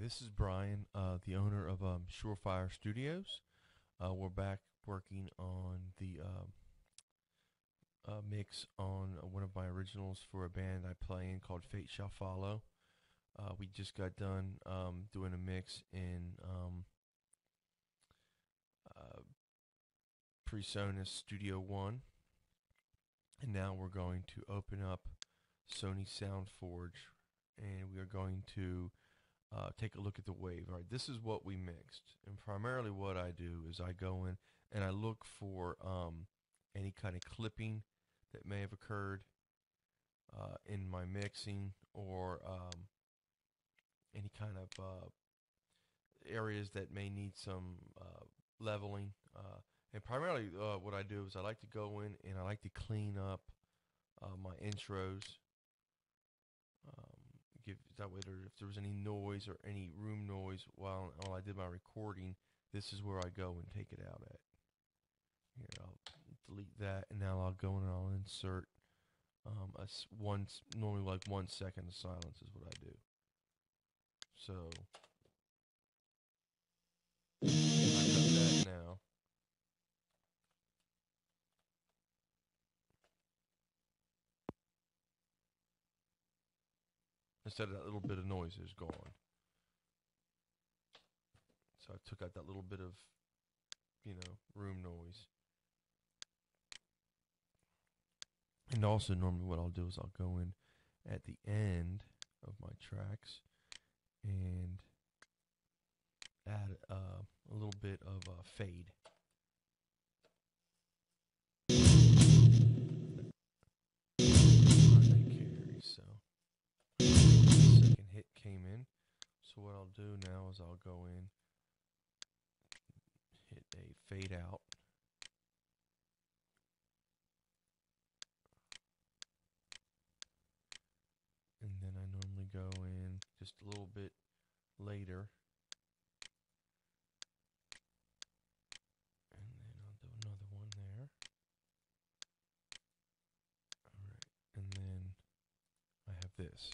This is Brian, the owner of Surefire Studios. We're back working on the mix on one of my originals for a band I play in called Fate Shall Follow. We just got done doing a mix in PreSonus Studio One, and now we're going to open up Sony Sound Forge, and we are going to take a look at the wave. All right, this is what we mixed, and primarily what I do is I go in and I look for any kind of clipping that may have occurred in my mixing, or any kind of areas that may need some leveling. And primarily what I do is I like to go in and I like to clean up my intros. That way, if there was any noise or any room noise while I did my recording, this is where I go and take it out at. Here, I'll delete that, and now I'll go in and I'll insert normally like 1 second of silence is what I do. So I cut that now. Instead of that little bit of noise is gone. So I took out that little bit of, room noise. And also normally what I'll do is I'll go in at the end of my tracks and add a little bit of fade. So second hit came in. So what I'll do now is I'll go in, hit a fade out. And then I normally go in just a little bit later. And then I'll do another one there. Alright, and then I have this.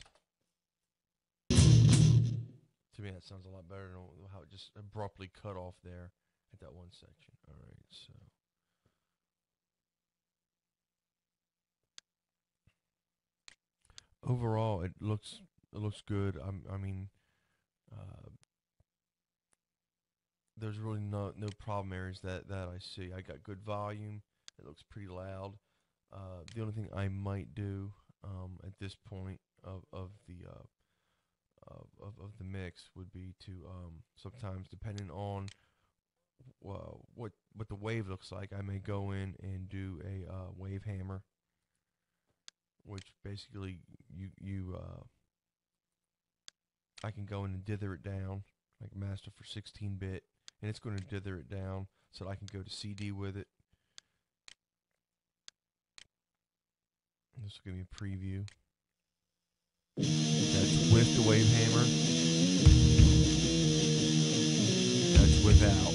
To me that sounds a lot better than how it just abruptly cut off there at that one section. Alright, so overall it looks good. I mean, there's really no problem areas that I see. I got good volume. It looks pretty loud. The only thing I might do at this point of the mix would be to sometimes, depending on what the wave looks like, I may go in and do a wave hammer, which basically I can go in and dither it down, like master for 16-bit, and it's going to dither it down so that I can go to CD with it. This will give me a preview. That's with the wave hammer. That's without.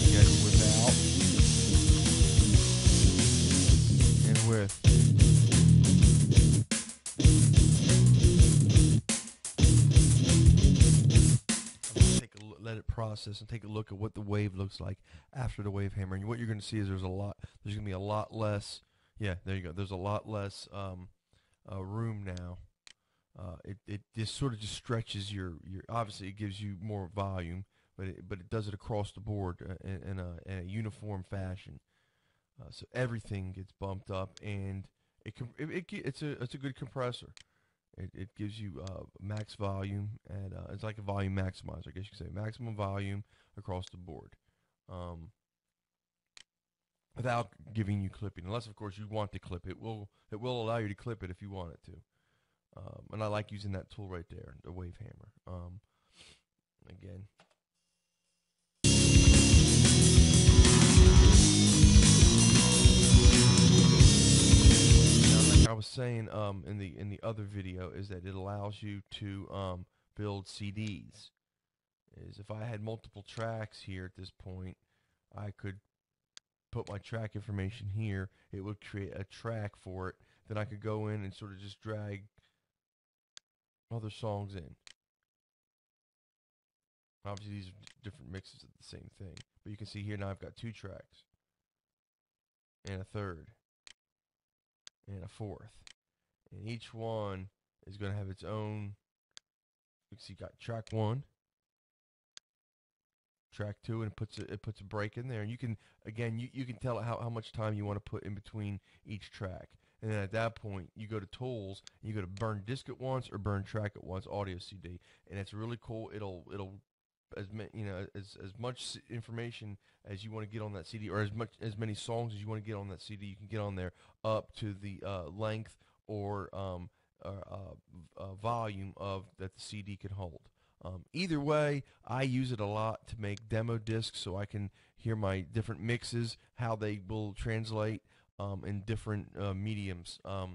Again, without. And with. Let it process and take a look at what the wave looks like after the wave hammer. And what you're going to see is there's going to be a lot less. Yeah, there you go. There's a lot less room now. It just sort of just stretches your. Obviously, it gives you more volume, but it does it across the board in a uniform fashion. So everything gets bumped up, and it's a good compressor. It gives you max volume, and it's like a volume maximizer, I guess you could say. Maximum volume across the board, without giving you clipping. Unless, of course, you want to clip it. It will allow you to clip it if you want it to. And I like using that tool right there, the wave hammer. Again. I was saying in the other video is that it allows you to build CDs. Is if I had multiple tracks here at this point, I could put my track information here, it would create a track for it. Then I could go in and sort of just drag other songs in. Obviously, these are different mixes of the same thing. But you can see here now I've got 2 tracks, and a third, and a fourth. And each one is going to have its own. You can see got track 1, track 2, and it puts a break in there. And you can, again, you can tell it how much time you want to put in between each track. And then at that point, you go to Tools, and you go to Burn Disc at Once or Burn Track at Once Audio CD, and it's really cool. It'll as much information as you want to get on that CD, or as many songs as you want to get on that CD, you can get on there up to the length or volume of that the CD can hold. Either way, I use it a lot to make demo discs so I can hear my different mixes, how they will translate in different mediums. I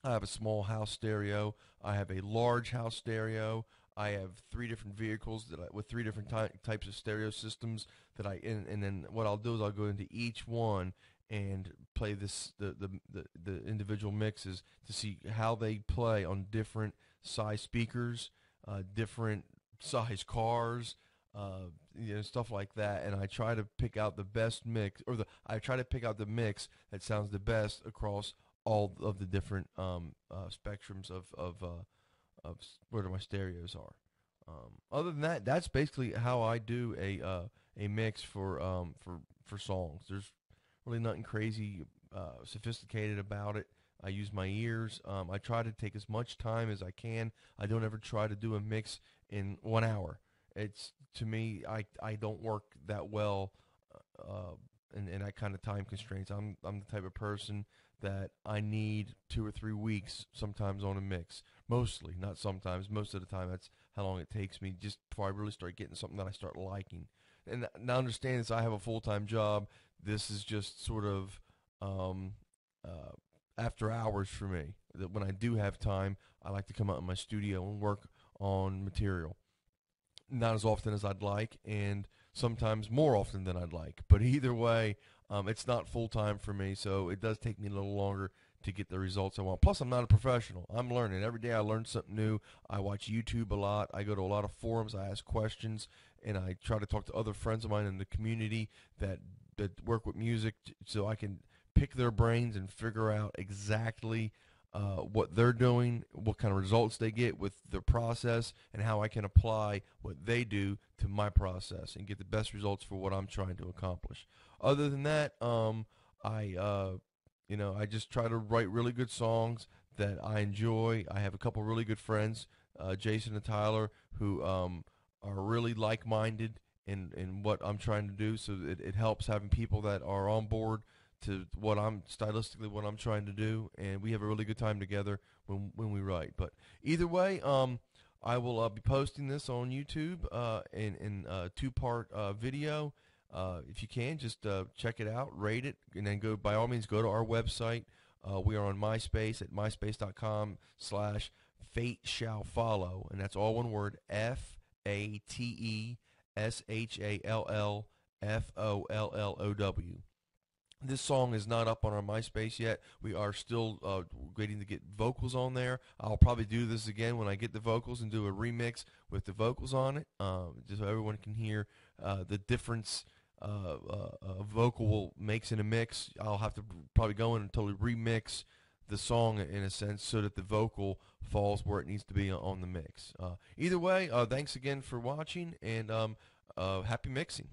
have a small house stereo. I have a large house stereo. I have 3 different vehicles with 3 different types of stereo systems that and then what I'll do is I'll go into each one and play the individual mixes to see how they play on different size speakers, different size cars, stuff like that. And I try to pick out the best mix, or I try to pick out the mix that sounds the best across all of the different spectrums of where my stereos are. Other than that, that's basically how I do a mix for songs. There's really nothing crazy sophisticated about it. I use my ears. I try to take as much time as I can. I don't ever try to do a mix in 1 hour. It's, to me, I don't work that well in that kind of time constraints. I'm the type of person that I need 2 or 3 weeks sometimes on a mix. Mostly, not sometimes. Most of the time, that's how long it takes me just before I really start getting something that I start liking. And now understand this, I have a full-time job. This is just sort of after hours for me. That when I do have time, I like to come out in my studio and work on material. Not as often as I'd like, and sometimes more often than I'd like. But either way, it's not full-time for me, so it does take me a little longer to get the results I want. Plus, I'm not a professional. I'm learning. Every day I learn something new. I watch YouTube a lot. I go to a lot of forums. I ask questions, and I try to talk to other friends of mine in the community that work with music so I can pick their brains and figure out exactly what they're doing, what kind of results they get with the process, and how I can apply what they do to my process and get the best results for what I'm trying to accomplish. Other than that, I just try to write really good songs that I enjoy. I have a couple really good friends, Jason and Tyler, who are really like-minded in what I'm trying to do, so it helps having people that are on board to what I'm trying to do, and we have a really good time together when we write. But either way, I will be posting this on YouTube in a 2-part video. If you can, just check it out, rate it, and then by all means go to our website. We are on MySpace at myspace.com/Fate Shall Follow, and that's all one word, FATESHALLFOLLOW. This song is not up on our MySpace yet. We are still waiting to get vocals on there. I'll probably do this again when I get the vocals and do a remix with the vocals on it, just so everyone can hear the difference a vocal makes in a mix. I'll have to probably go in and totally remix the song in a sense so that the vocal falls where it needs to be on the mix. Either way, thanks again for watching, and happy mixing.